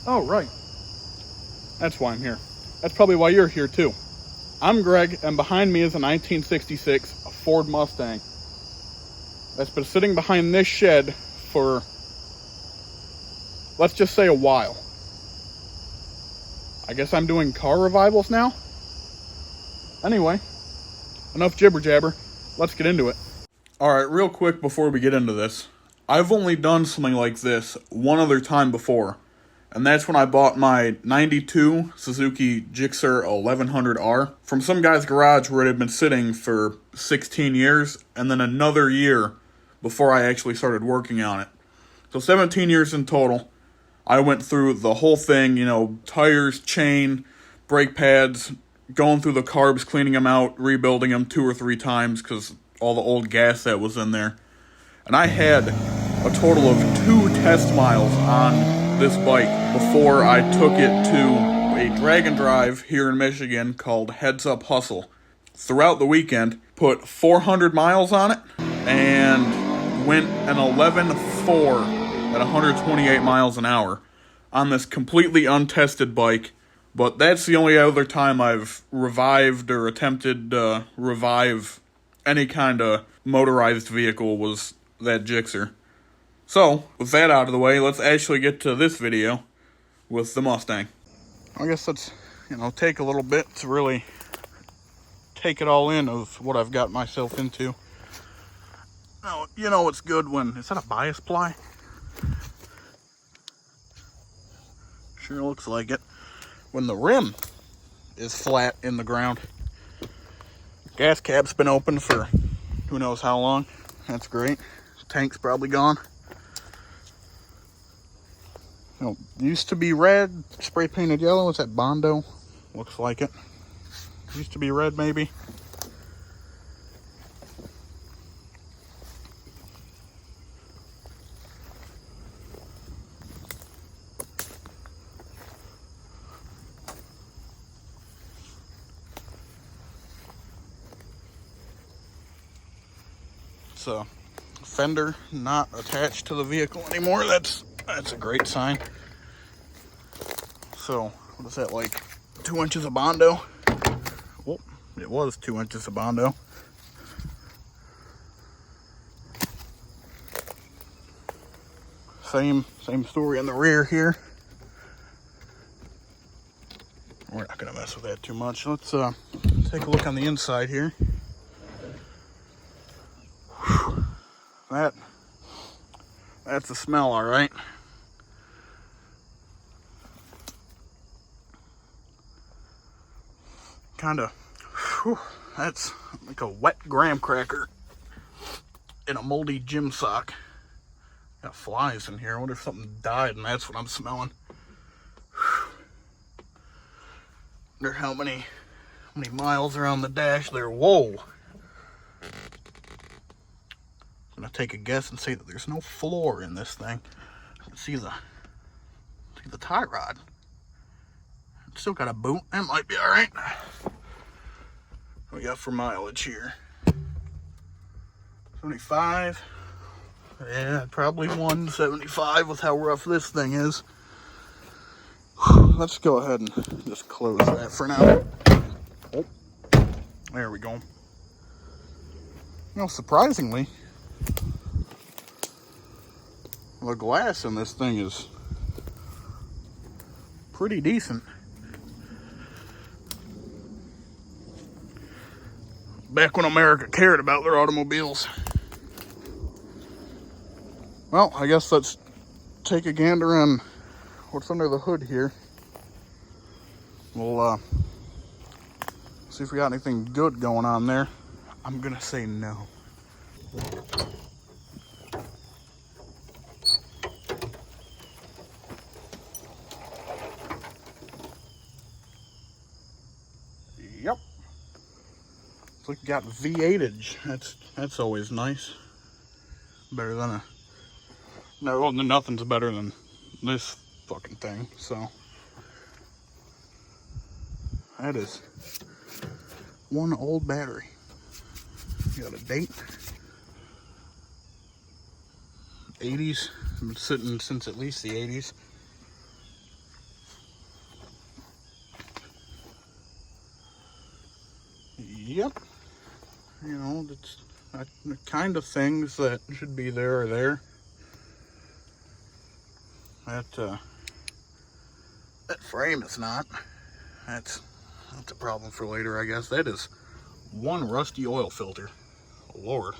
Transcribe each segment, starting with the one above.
Oh, right. That's why I'm here. That's probably why you're here, too. I'm Greg, and behind me is a 1966 Ford Mustang that's been sitting behind this shed for, let's just say, a while. I guess I'm doing car revivals now? Anyway, enough jibber jabber. Let's get into it. Alright, real quick before we get into this. I've only done something like this one other time before. And that's when I bought my 92 Suzuki Gixxer 1100R from some guy's garage where it had been sitting for 16 years. And then another year before I actually started working on it. So 17 years in total. I went through the whole thing, tires, chain, brake pads, going through the carbs, cleaning them out, rebuilding them 2 or 3 times because all the old gas that was in there. And I had a total of 2 test miles on this bike before I took it to a drag and drive here in Michigan called Heads Up Hustle. Throughout the weekend, put 400 miles on it and went an 11.4 at 128 miles an hour on this completely untested bike. But that's the only other time I've revived or attempted to revive any kind of motorized vehicle was that Gixxer. So, with that out of the way, let's actually get to this video with the Mustang. I guess let's, take a little bit to really take it all in of what I've got myself into. Now, it's good when, is that a bias ply? Sure looks like it. When the rim is flat in the ground. Gas cap's been open for who knows how long. That's great. Tank's probably gone. Used to be red, spray painted yellow. Is that Bondo? Looks like it. Used to be red, maybe. So, fender not attached to the vehicle anymore. That's a great sign. So, what is that, like 2 inches of Bondo? Well, it was 2 inches of Bondo. Same story in the rear here. We're not gonna mess with that too much. Let's take a look on the inside here. That's the smell, all right. That's like a wet graham cracker in a moldy gym sock. Got flies in here. I wonder if something died and that's what I'm smelling. Wonder how many miles are on the dash there. Whoa. I'm gonna take a guess and say that there's no floor in this thing. I can see the tie rod. It's still got a boot. That might be all right. What we got for mileage here? 75. Yeah, probably 175 with how rough this thing is. Let's go ahead and just close that for now. Oh, there we go. Surprisingly, the glass in this thing is pretty decent. Back when America cared about their automobiles. Well, I guess let's take a gander on what's under the hood here. We'll see if we got anything good going on there. I'm gonna say no. Yep. Looks like you got V8-age. That's always nice. Better than nothing's better than this fucking thing. So that is one old battery. You got a date. 80s. Been sitting since at least the 80s. Yep. You know, it's the kind of things that should be there are there. That frame is not. That's a problem for later, I guess. That is one rusty oil filter. Oh, Lord.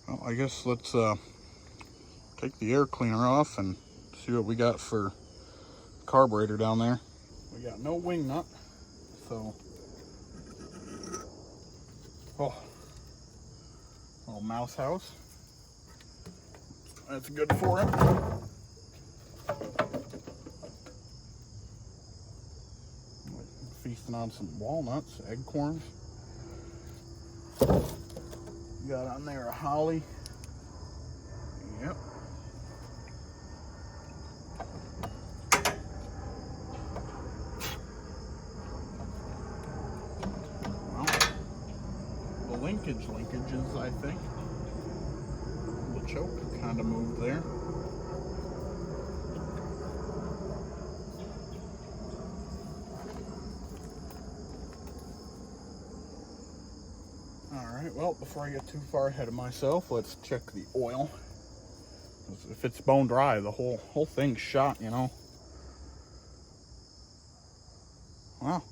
Well, I guess let's take the air cleaner off and see what we got for carburetor down there. We got no wing nut, so little mouse house. That's good for it. Feasting on some walnuts, acorns. Got on there a holly. Yep. Well, the linkages, I think. The choke kind of moved there. Alright, well, before I get too far ahead of myself, let's check the oil. If it's bone dry, the whole thing's shot, you know. Wow.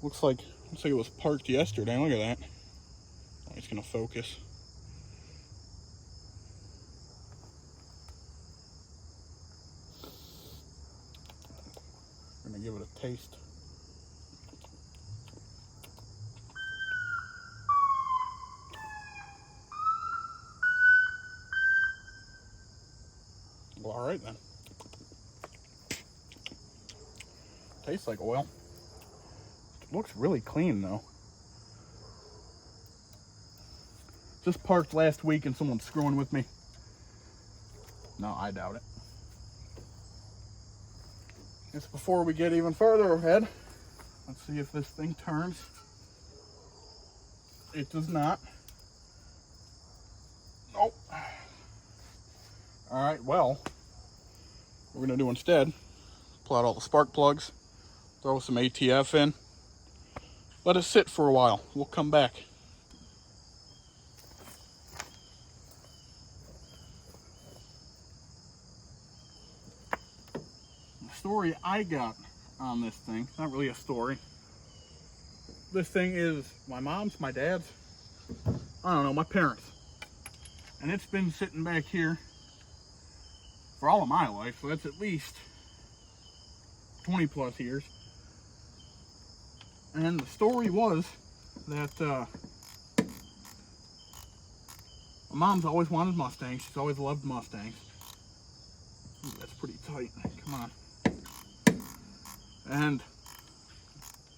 Looks like it was parked yesterday. Look at that. Oh, it's gonna focus. I'm gonna give it a taste. Well, all right then. Tastes like oil. It looks really clean though. Just parked last week and someone's screwing with me. No, I doubt it. Just before we get even further ahead, let's see if this thing turns. It does not. Nope. All right, well, what we're gonna do instead, pull out all the spark plugs, throw some ATF in, let it sit for a while. We'll come back. The story I got on this thing, it's not really a story. This thing is my mom's, my dad's, I don't know, my parents. And it's been sitting back here for all of my life, so that's at least 20 plus years. And the story was that my mom's always wanted Mustangs. She's always loved Mustangs. Ooh, that's pretty tight. Come on. And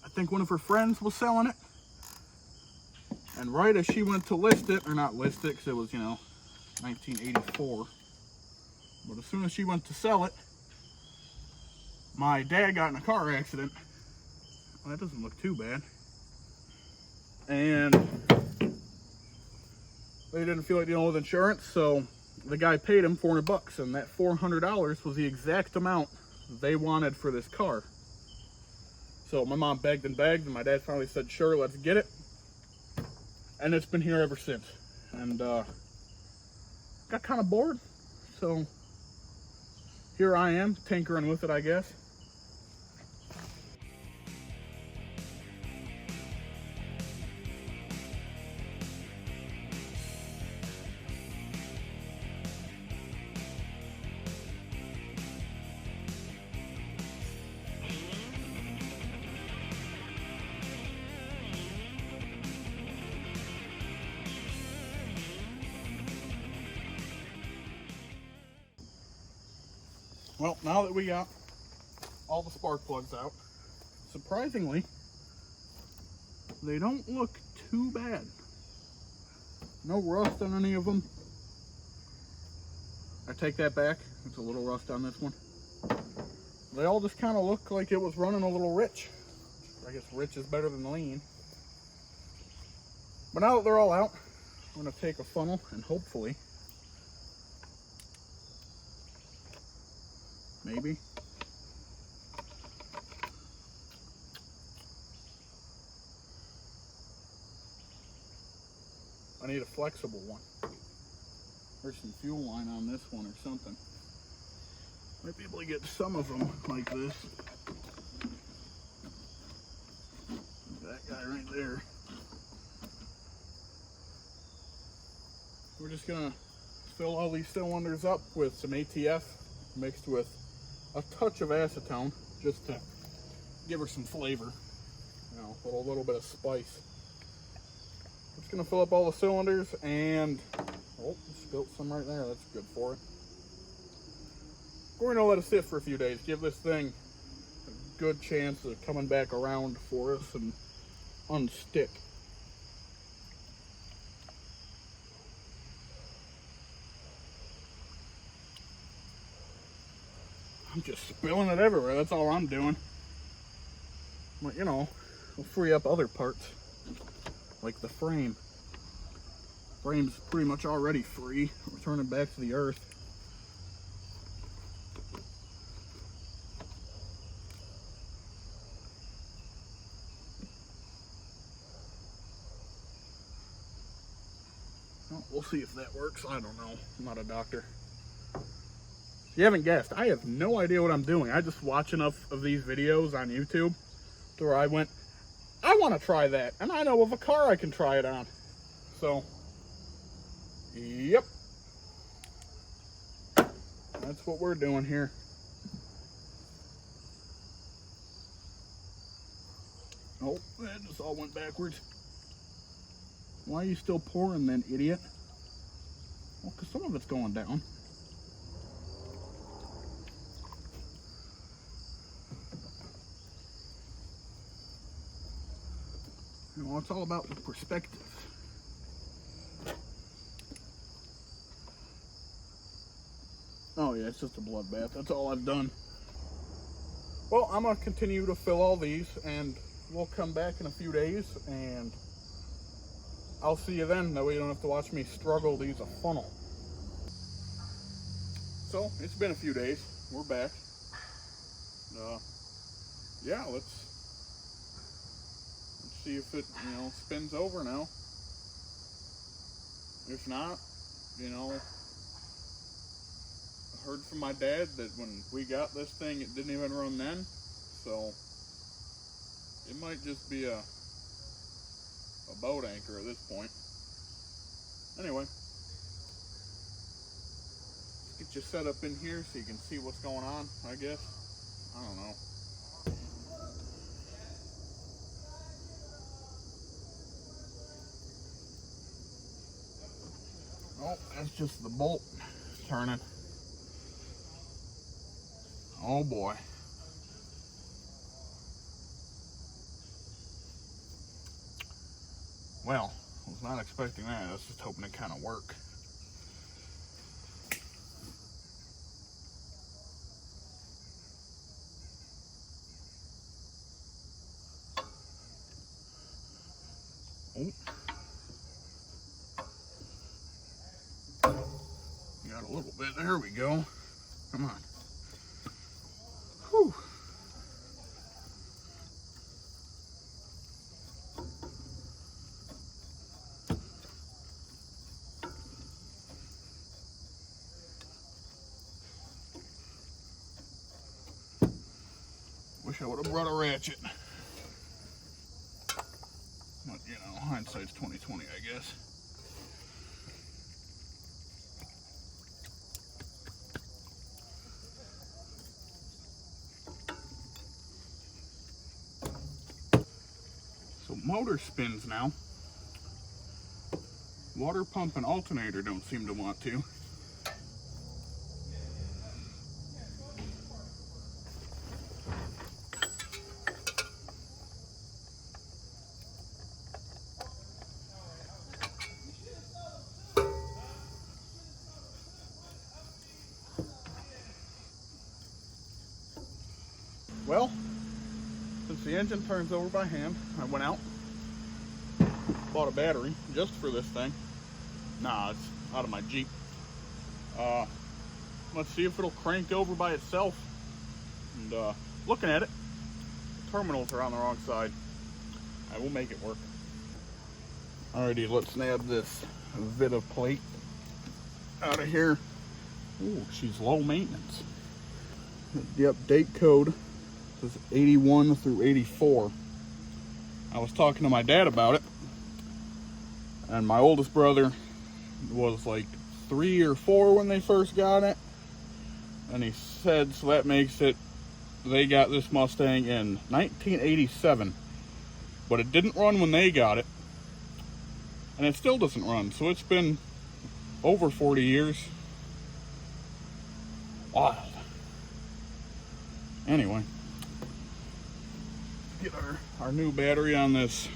I think one of her friends was selling it. And right as she went to list it, or not list it, because it was, you know, 1984. But as soon as she went to sell it, my dad got in a car accident. Well, that doesn't look too bad. And they didn't feel like dealing with insurance, so the guy paid him $400, and that $400 was the exact amount they wanted for this car. So my mom begged and begged, and my dad finally said, sure, let's get it. And it's been here ever since. And got kind of bored, so here I am, tinkering with it, I guess. Well, now that we got all the spark plugs out, surprisingly, they don't look too bad. No rust on any of them. I take that back. There's a little rust on this one. They all just kind of look like it was running a little rich. I guess rich is better than lean. But now that they're all out, I'm going to take a funnel and hopefully maybe. I need a flexible one. There's some fuel line on this one or something. Might be able to get some of them like this. That guy right there. We're just gonna fill all these cylinders up with some ATF mixed with a touch of acetone just to give her some flavor. You know, a little bit of spice. Just gonna fill up all the cylinders and, oh, spilt some right there. That's good for it. We're gonna let it sit for a few days. Give this thing a good chance of coming back around for us and unstick. I'm just spilling it everywhere. That's all I'm doing. But, you know, we'll free up other parts, like the frame. Frame's pretty much already free. Returning back to the earth. Well, we'll see if that works. I don't know. I'm not a doctor. If you haven't guessed, I have no idea what I'm doing. I just watch enough of these videos on YouTube to where I went, I want to try that. And I know of a car I can try it on. So, yep. That's what we're doing here. Oh, that just all went backwards. Why are you still pouring then, idiot? Well, because some of it's going down. You know, it's all about the perspective. Oh yeah, it's just a bloodbath. That's all I've done. Well, I'm going to continue to fill all these, and we'll come back in a few days, and I'll see you then. That way you don't have to watch me struggle to use a funnel. So, it's been a few days. We're back. Yeah, let's see if it, you know, spins over now. If not, you know, I heard from my dad that when we got this thing, it didn't even run then. So, it might just be a boat anchor at this point. Anyway, let's get you set up in here so you can see what's going on, I guess. I don't know. Oh, that's just the bolt turning. Oh boy. Well, I was not expecting that. I was just hoping it kind of work. Oh. Got a little bit. There we go. Come on. Whew. Wish I would have brought a ratchet. But, you know, hindsight's 20/20, I guess. So motor spins now. Water pump and alternator don't seem to want to. Well, since the engine turns over by hand, I went out, bought a battery just for this thing. Nah, it's out of my Jeep. Let's see if it'll crank over by itself. And looking at it, the terminals are on the wrong side. I will make it work. Alrighty, let's nab this Vita plate out of here. Ooh, she's low maintenance. Yep, date code is 81 through 84. I was talking to my dad about it, and my oldest brother was like 3 or 4 when they first got it, and he said, so that makes it, they got this Mustang in 1987, but it didn't run when they got it, and it still doesn't run, so it's been over 40 years. Wild. Anyway, get our new battery on this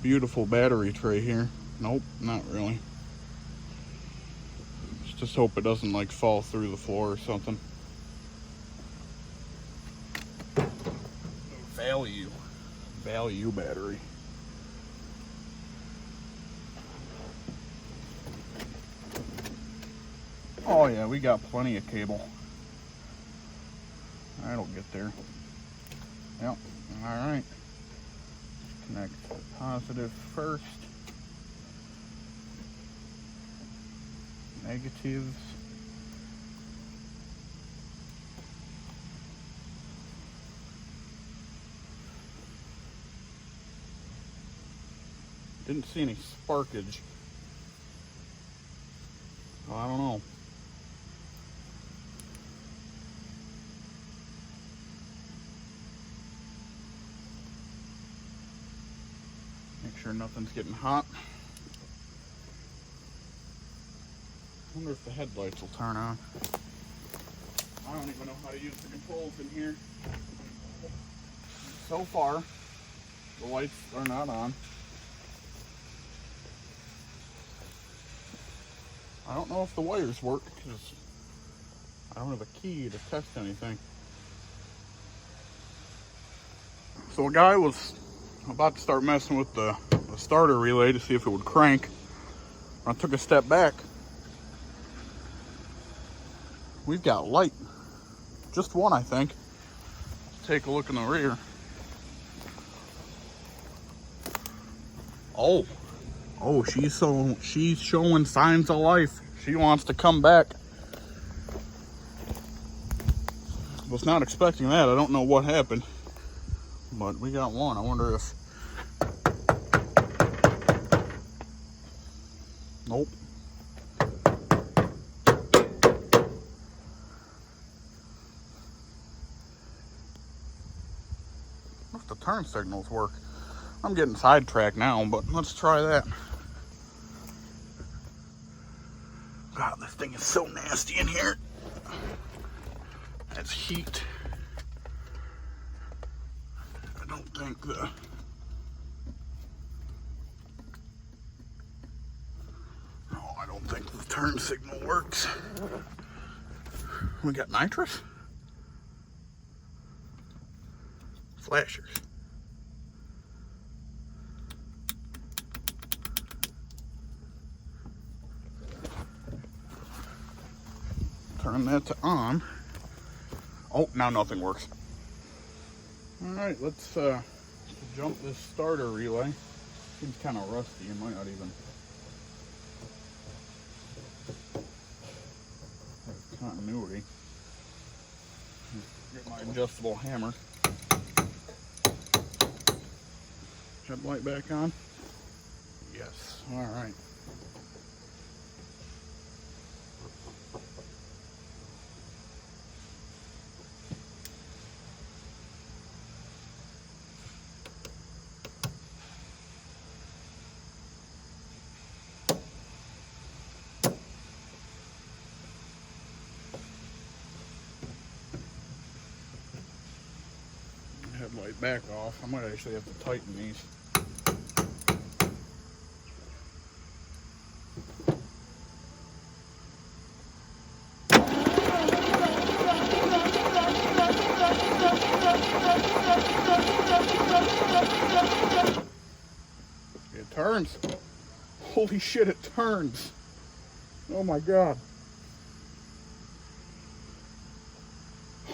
beautiful battery tray here. Nope, not really. Let's just hope it doesn't like fall through the floor or something. Value battery. Oh yeah, we got plenty of cable. That'll get there. Yep, alright. Connect positive first. Negatives. Didn't see any sparkage. Well, I don't know. Make sure nothing's getting hot. I wonder if the headlights will turn on. I don't even know how to use the controls in here. So far, the lights are not on. I don't know if the wires work because I don't have a key to test anything. So a guy was about to start messing with the starter relay to see if it would crank. I took a step back. We've got light. Just one, I think. Let's take a look in the rear. Oh, she's showing signs of life. She wants to come back. Was not expecting that. I don't know what happened, but we got one. I wonder if... Nope. If the turn signals work. I'm getting sidetracked now, but let's try that. God, this thing is so nasty in here. That's heat. I don't think I don't think the turn signal works. We got nitrous? Flashers. Turn that to on. Oh, now nothing works. Alright, let's jump this starter relay. Seems kind of rusty. It might not even have continuity. Get my adjustable hammer. Headlight back on? Yes. Alright. Headlight back off. I might actually have to tighten these. It turns. Holy shit, it turns. Oh my God.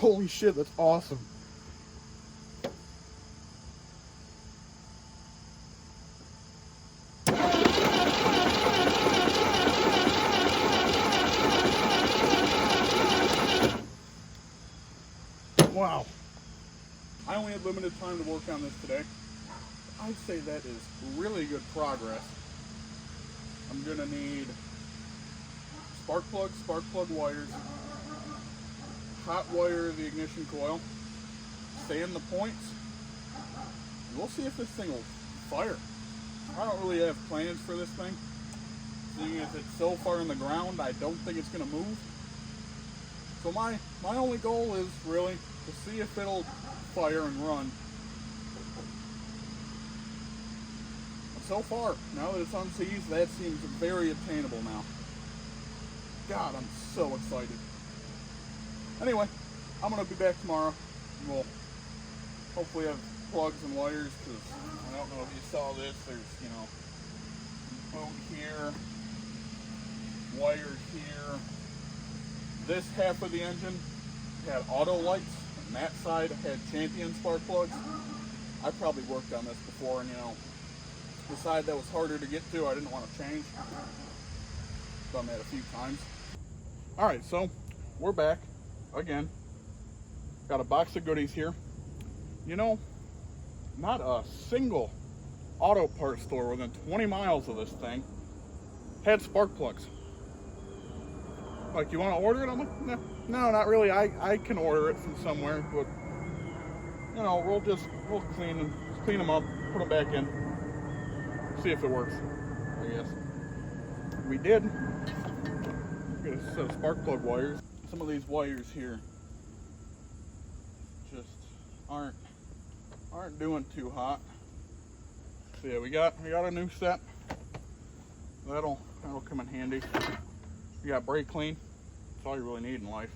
Holy shit, that's awesome. Wow. I only had limited time to work on this today. I'd say that is really good progress. I'm gonna need spark plug wires, hot wire the ignition coil, sand the points, and we'll see if this thing will fire. I don't really have plans for this thing. Seeing as it's so far in the ground, I don't think it's gonna move. So my only goal is really to see if it'll fire and run. And so far, now that it's unseized, that seems very attainable now. God, I'm so excited. Anyway, I'm going to be back tomorrow. We'll hopefully have plugs and wires, because I don't know if you saw this. There's, you know, boat here, wires here. This half of the engine had auto lights, and that side had champion spark plugs. I probably worked on this before, and you know, the side that was harder to get to, I didn't want to change. Done that a few times. Alright, so we're back again. Got a box of goodies here. You know, not a single auto parts store within 20 miles of this thing had spark plugs. Like, you want to order it? I'm like, no, not really. I can order it from somewhere, but you know, we'll clean them up, put them back in, see if it works. I guess we did. Get a set of spark plug wires. Some of these wires here just aren't doing too hot. So yeah, we got a new set. That'll come in handy. You got brake clean. That's all you really need in life.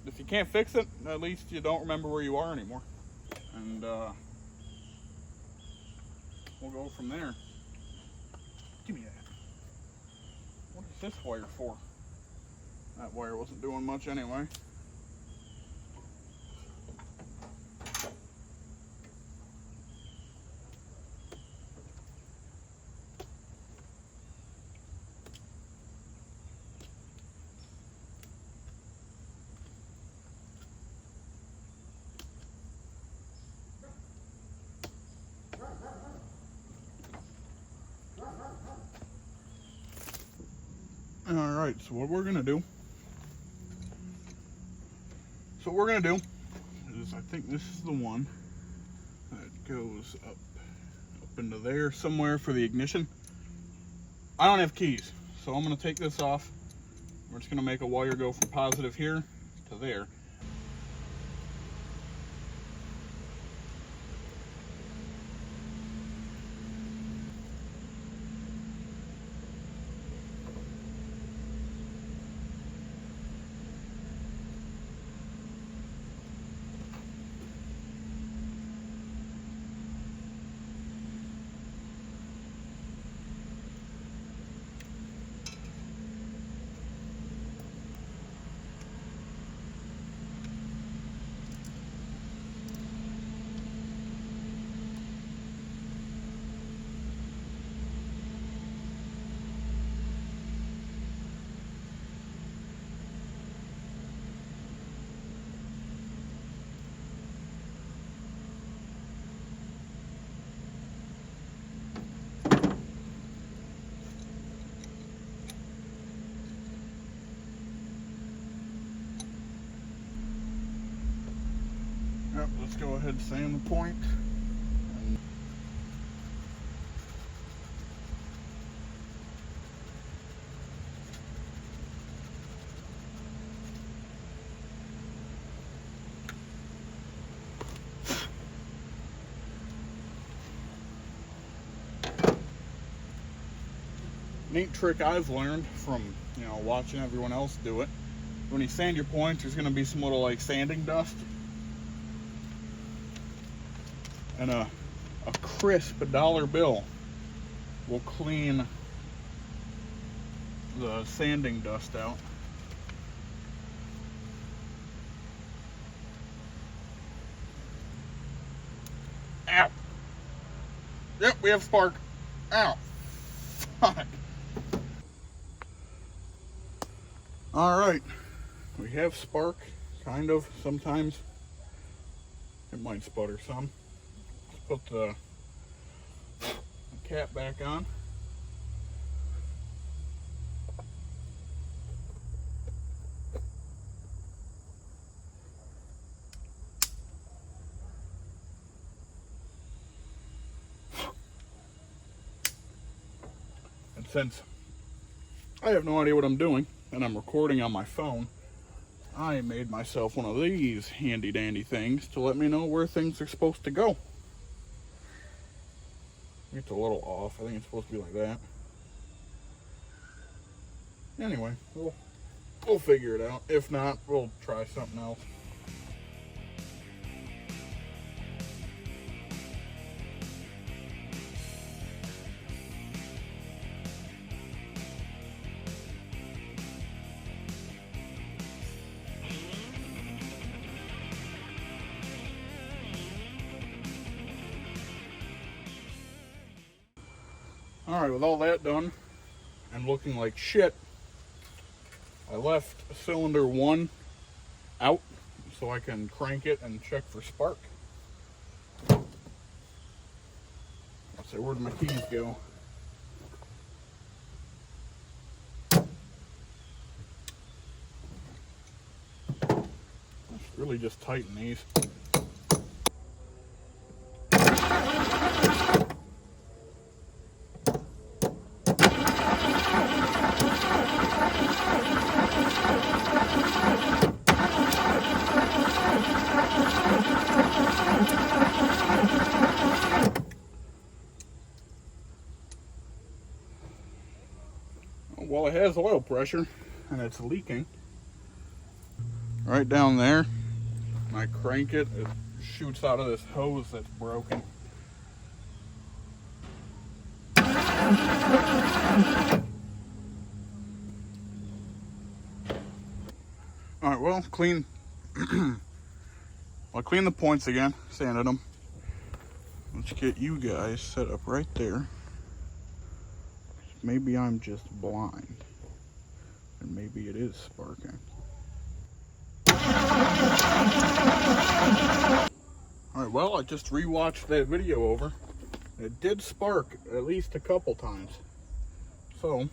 If you can't fix it, at least you don't remember where you are anymore. And we'll go from there. Give me that. What is this wire for? That wire wasn't doing much anyway. Alright, so what we're gonna do is, I think this is the one that goes up into there somewhere for the ignition. I don't have keys, so I'm gonna take this off. We're just gonna make a wire go from positive here to there. Yep, let's go ahead and sand the point. Neat trick I've learned from, you know, watching everyone else do it. When you sand your points, there's going to be some little like sanding dust. And a crisp $1 bill will clean the sanding dust out. Yep, we have spark. Ow. Fuck. Alright. We have spark, kind of, sometimes. It might sputter some. Let's put the cap back on. And since I have no idea what I'm doing, and I'm recording on my phone, I made myself one of these handy dandy things to let me know where things are supposed to go. It's a little off. I think it's supposed to be like that. Anyway, we'll figure it out. If not, we'll try something else. Alright, with all that done, and looking like shit, I left cylinder 1 out so I can crank it and check for spark. Let's see, where'd my keys go? Let's really just tighten these. Well, it has oil pressure and it's leaking right down there. When I crank it, it shoots out of this hose that's broken. Alright, well, I'll clean the points again, sanded them. Let's get you guys set up right there. Maybe I'm just blind, and maybe it is sparking. Alright, well, I just rewatched that video over. It did spark at least a couple times. So,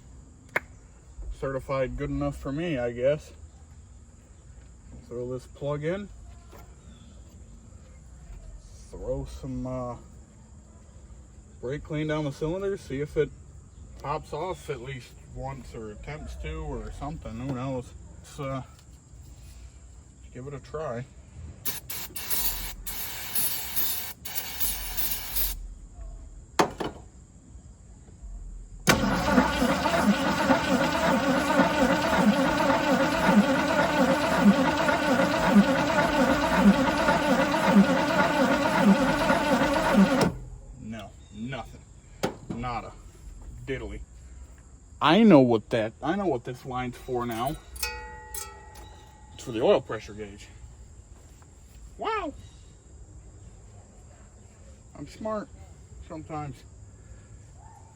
certified good enough for me, I guess. Throw this plug in. Throw some brake clean down the cylinder, see if it pops off at least once or attempts to or something. Who knows? Let's give it a try. No, nothing. Nada. Diddly. I know what this line's for now. It's for the oil pressure gauge. Wow. I'm smart sometimes.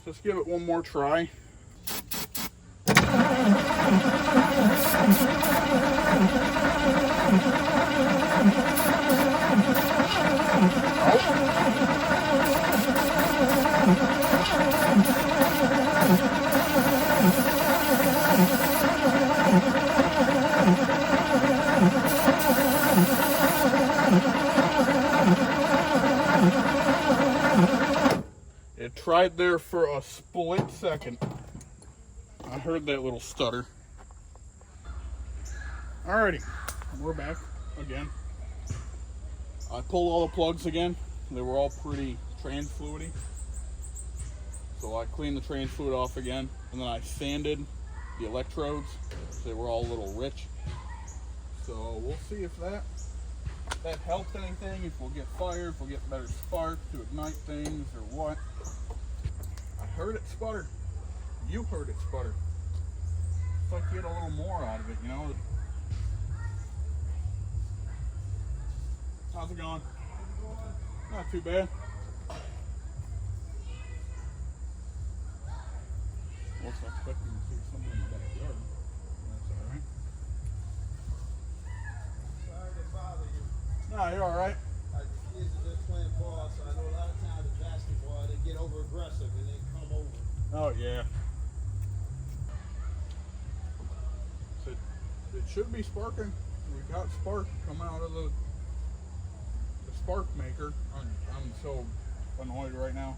Let's give it one more try. It tried there for a split second. I heard that little stutter. Alrighty, we're back again. I pulled all the plugs again. They were all pretty trans fluidy. So I cleaned the trans fluid off again, and then I sanded the electrodes. They were all a little rich. So we'll see if that helps anything, if we'll get fire, if we'll get better spark to ignite things, or what. I heard it sputter. You heard it sputter. It's like you get a little more out of it, you know? How's it going? Not too bad. Wasn't expecting to see someone in the backyard. That's alright. Sorry to bother you. No, you're alright. The kids are just playing ball, so I know a lot of times in basketball they get over aggressive and they come over. Oh, yeah. So it should be sparking. We got spark come out of the spark maker. I'm so annoyed right now.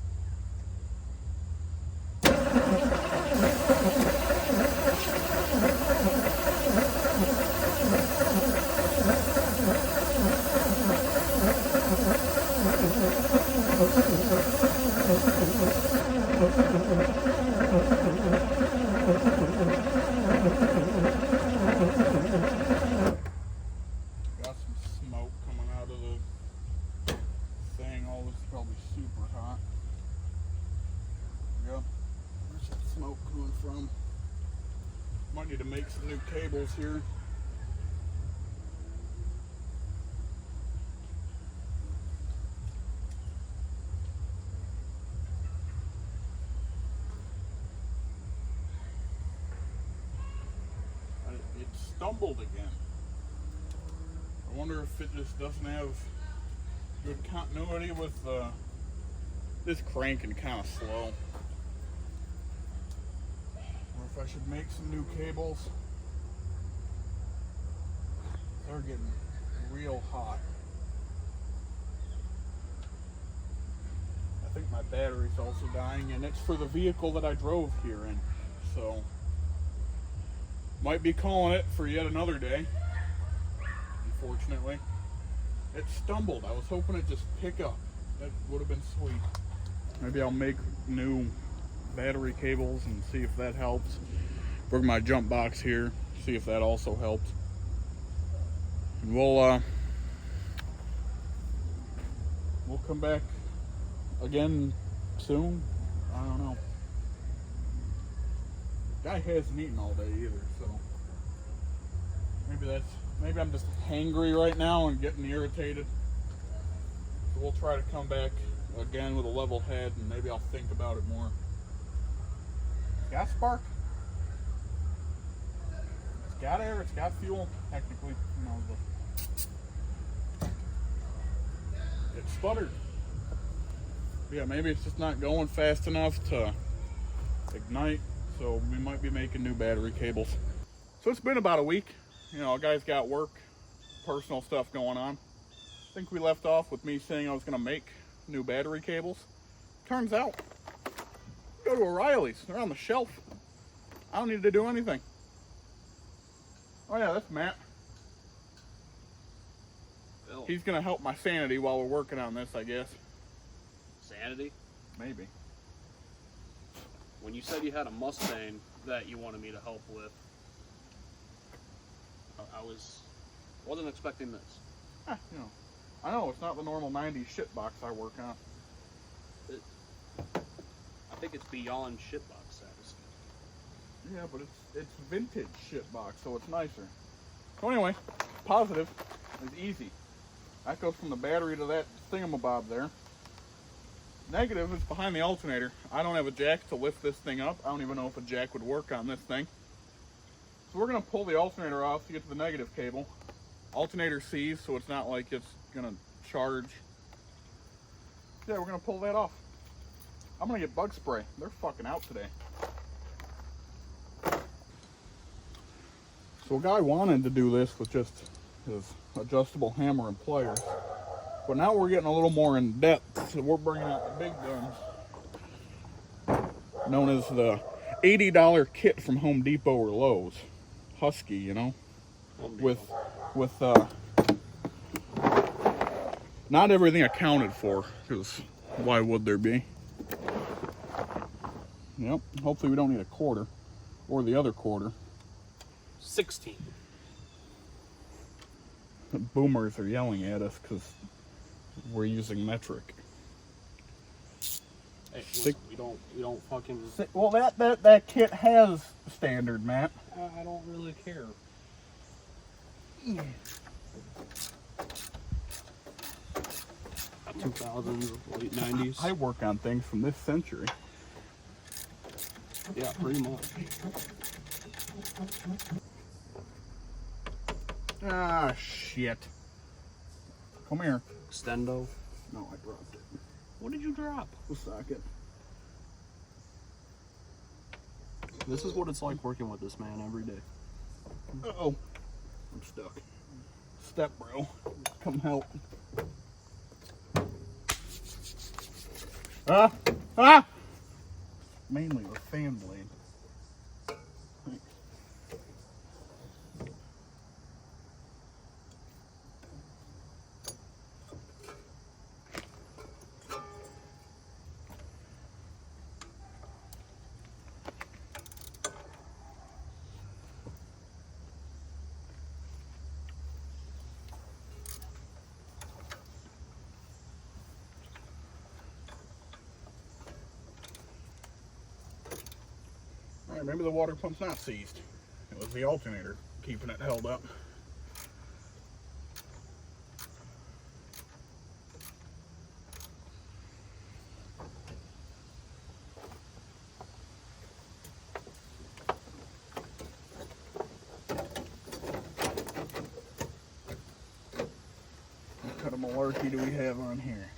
Got some smoke coming out of the thing. All this is probably super hot. Yep. Where's that smoke coming from? Might need to make some new cables here. It stumbled again. I wonder if it just doesn't have good continuity with this cranking kind of slow. Or if I should make some new cables. They're getting real hot. I think my battery's also dying, and it's for the vehicle that I drove here in. So, might be calling it for yet another day. Unfortunately, it stumbled. I was hoping it'd just pick up. That would have been sweet. Maybe I'll make new battery cables and see if that helps. Bring my jump box here, see if that also helps. And we'll come back again soon. I don't know. Guy hasn't eaten all day either, so maybe I'm just hangry right now and getting irritated. So we'll try to come back again with a level head, and maybe I'll think about it more. Got spark? It's got air, it's got fuel, technically. You know, it sputtered. Yeah, maybe it's just not going fast enough to ignite, so we might be making new battery cables. So it's been about a week. You know, guys got work, personal stuff going on. I think we left off with me saying I was going to make new battery cables. Turns out, go to O'Reilly's. They're on the shelf. I don't need to do anything. Oh yeah, that's Matt. Bill. He's going to help my sanity while we're working on this, I guess. Sanity? Maybe. When you said you had a Mustang that you wanted me to help with, I wasn't expecting this. You know, I know it's not the normal 90s shit box I work on. I think it's beyond shitbox status. Yeah, but it's vintage shit box, so it's nicer. So anyway, positive is easy. That goes from the battery to that thingamabob there. Negative is behind the alternator. I don't have a jack to lift this thing up. I don't even know if a jack would work on this thing. So we're going to pull the alternator off to get to the negative cable. Alternator sees, so it's not like it's going to charge. Yeah, we're going to pull that off. I'm going to get bug spray. They're fucking out today. So a guy wanted to do this with just his adjustable hammer and pliers. But now we're getting a little more in depth, so we're bringing out the big guns. Known as the $80 kit from Home Depot or Lowe's. Husky, you know? With not everything accounted for, because why would there be? Yep, hopefully we don't need a quarter, or the other quarter. 16. The boomers are yelling at us because we're using metric. Hey, listen, we don't fucking. Well, that kit has standard, Matt. I don't really care. 2000s, late 90s. I work on things from this century. Yeah, pretty much. Ah, shit. Come here. Extendo. No, I dropped it. What did you drop? The socket. This is what it's like working with this man every day. Uh-oh. I'm stuck. Step, bro. Come help. Ah! Ah! Mainly the fan blade. Thanks. Alright, maybe the water pump's not seized. It was the alternator keeping it held up. What kind of malarkey do we have on here?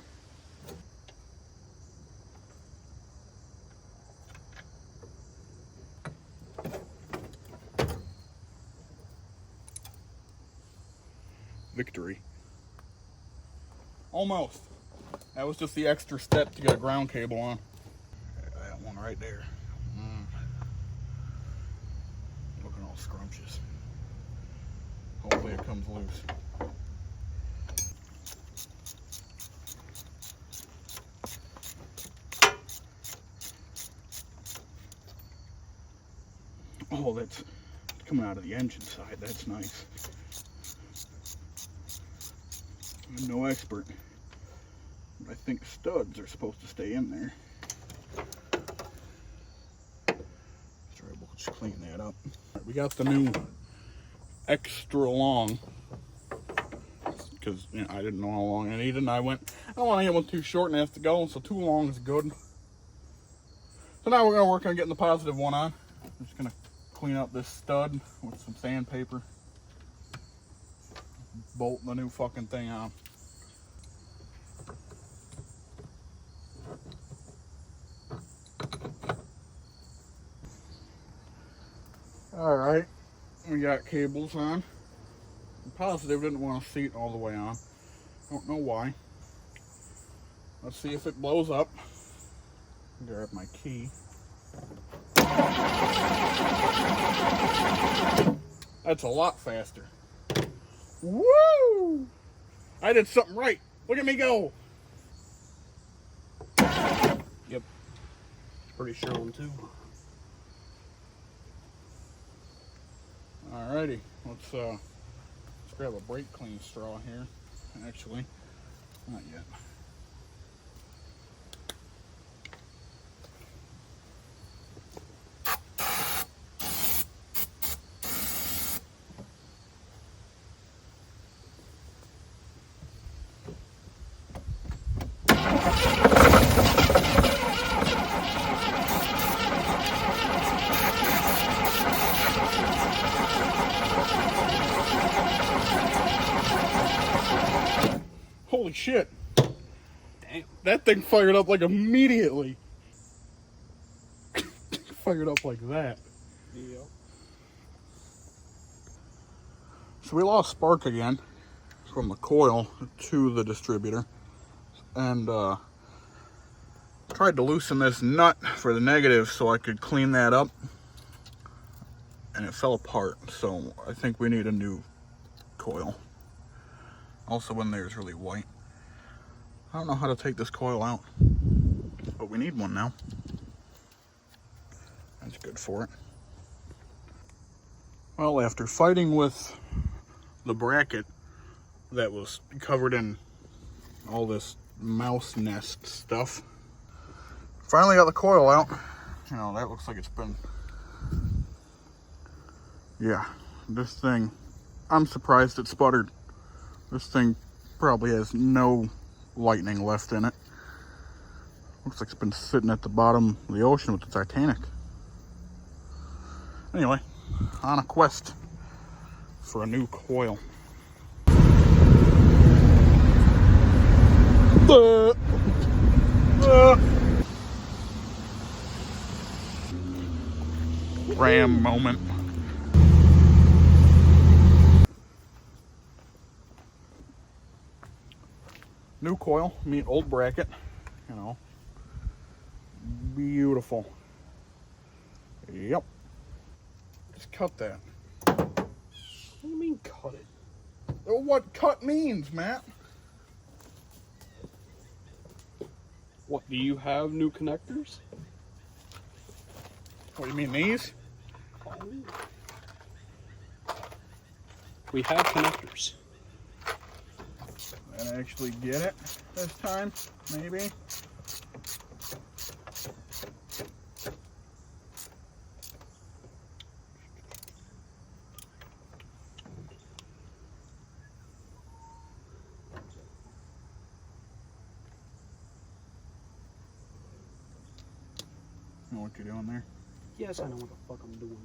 Victory. Almost. That was just the extra step to get a ground cable on. That one right there. Looking all scrumptious. Hopefully it comes loose. Oh, that's coming out of the engine side. That's nice. I'm no expert, but I think studs are supposed to stay in there. So we'll just clean that up. Right, we got the new extra long, because I didn't know how long I needed, and I went, I don't want to get one too short and it has to go, so too long is good. So now we're going to work on getting the positive one on. I'm just going to clean up this stud with some sandpaper. Bolt the new fucking thing on. Alright, we got cables on. The positive didn't want to seat all the way on. Don't know why. Let's see if it blows up. Grab my key. That's a lot faster. Woo! I did something right. Look at me go. Yep. Pretty sure on too. Alrighty, let's grab a brake clean straw here. Actually, not yet. Holy shit. Damn. That thing fired up like immediately. Fired up like that. Yeah. So we lost spark again from the coil to the distributor. And tried to loosen this nut for the negative so I could clean that up. And it fell apart. So I think we need a new coil. Also in there is really white. I don't know how to take this coil out, but we need one now. That's good for it. Well, after fighting with the bracket that was covered in all this mouse nest stuff, finally got the coil out. You know, that looks like it's been, yeah, this thing, I'm surprised it sputtered. This thing probably has no lightning left in it. Looks like it's been sitting at the bottom of the ocean with the Titanic. Anyway, on a quest for a new coil. Ram moment. New coil, meet old bracket, you know. Beautiful. Yep. Just cut that. What do you mean cut it? What cut means, Matt? What, do you have new connectors? What, you mean these? Call me. We have connectors. And actually get it this time, maybe. Know what you're doing there? Yes, I know what the fuck I'm doing.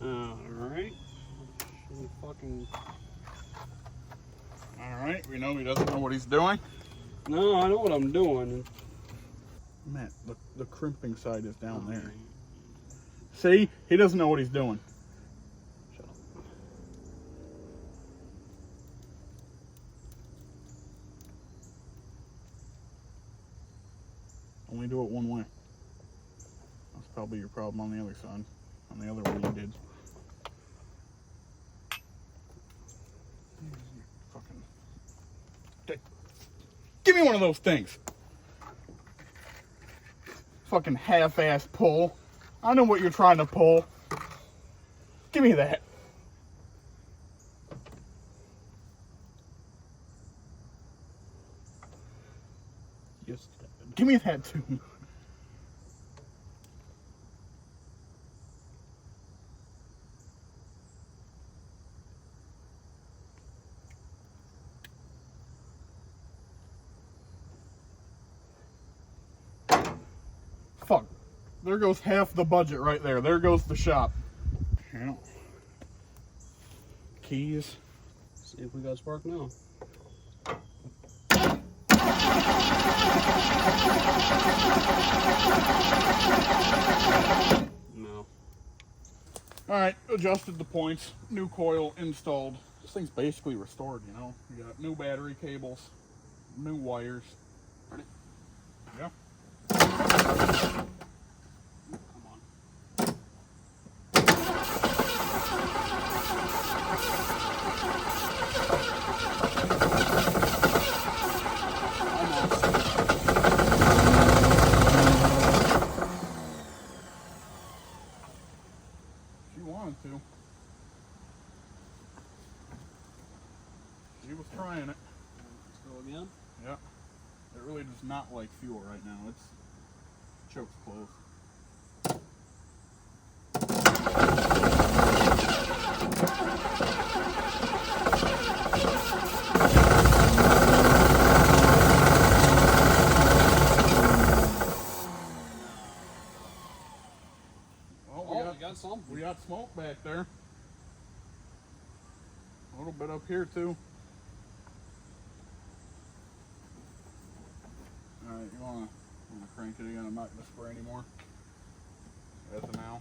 Alright. Fucking... Alright, we know he doesn't know what he's doing. No, I know what I'm doing. Matt, the crimping side is down there. See? He doesn't know what he's doing. Shut up. Only do it one way. That's probably your problem on the other side. On the other one you did. Fucking... Give me one of those things. Fucking half-ass pull. I know what you're trying to pull. Give me that. Yes, Dad. Give me that too. Fuck. There goes half the budget right there. There goes the shop. Yeah. Keys. See if we got spark now. No. Alright, adjusted the points. New coil installed. This thing's basically restored, you know. You got new battery cables, new wires. Ready? Yeah. Come on. She wanted to. She was trying it. Let's go again. Yeah. It really does not like fuel right now. It's chokes close. Well, We got something. we got smoke back there. A little bit up here too. Alright, you wanna crank it again? I'm not gonna spray anymore. As of now.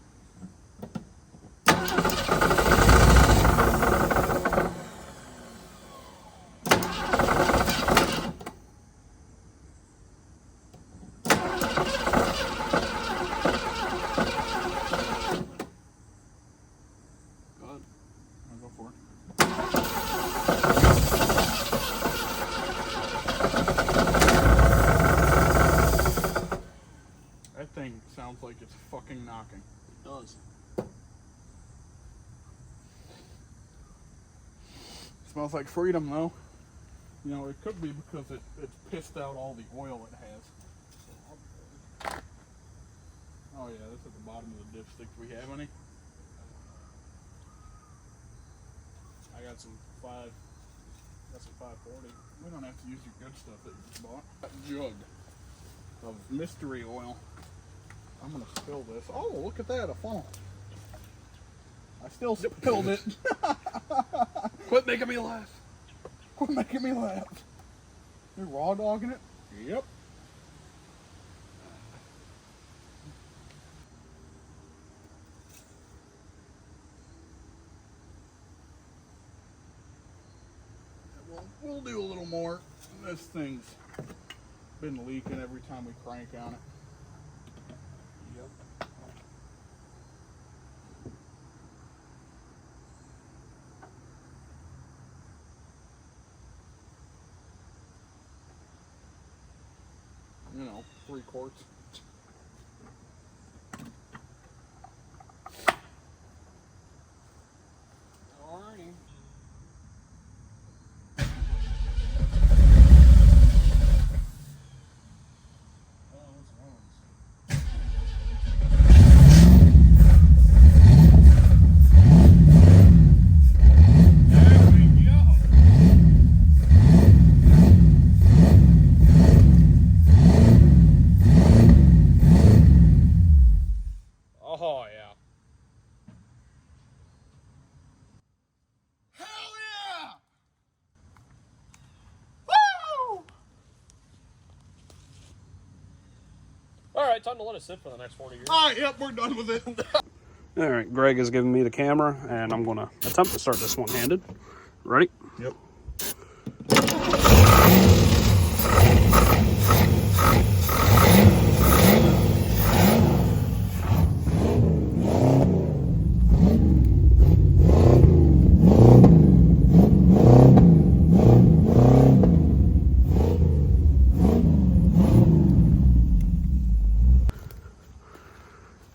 Good. I'll go for it. That thing sounds like it's fucking knocking. It does. Smells like freedom though. You know, it could be because it's pissed out all the oil it has. Oh yeah, that's at the bottom of the dipstick. Do we have any? I got some 540. We don't have to use your good stuff that you just bought. That jug of mystery oil. I'm gonna spill this. Oh, look at that, a funnel. I still spilled it. Quit making me laugh. Quit making me laugh. You're raw dogging it? Yep. We'll do a little more. This thing's been leaking every time we crank on it. Yep. You know, 3 quarts. Alrighty. Oh, yeah. Hell yeah! Woo! Alright, time to let it sit for the next 40 years. Alright, yep, we're done with it. Alright, Greg has given me the camera, and I'm going to attempt to start this one-handed. Ready? Yep.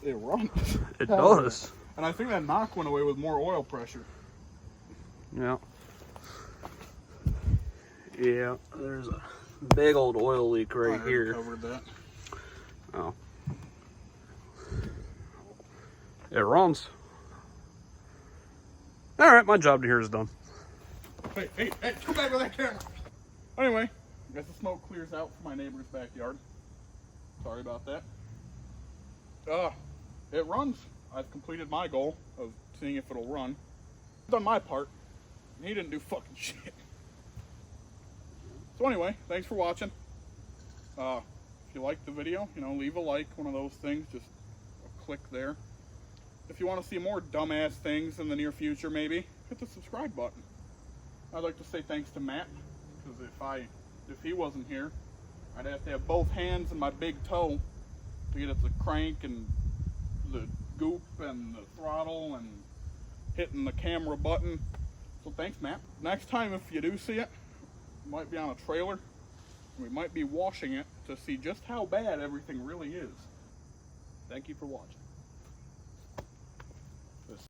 It runs. It does. And I think that knock went away with more oil pressure. Yeah. Yeah, there's a big old oil leak right I here. covered that. Oh. It runs. Alright, my job here is done. Hey, come back with that camera. Anyway, I guess the smoke clears out from my neighbor's backyard. Sorry about that. It runs. I've completed my goal of seeing if it'll run. I've done my part. And he didn't do fucking shit. So anyway, thanks for watching. If you liked the video, you know, leave a like, one of those things, just a click there. If you want to see more dumbass things in the near future, maybe, hit the subscribe button. I'd like to say thanks to Matt, because if he wasn't here, I'd have to have both hands and my big toe to get at the crank and the goop and the throttle and hitting the camera button. So thanks, Matt. Next time, if you do see it, it might be on a trailer. We might be washing it to see just how bad everything really is. Thank you for watching.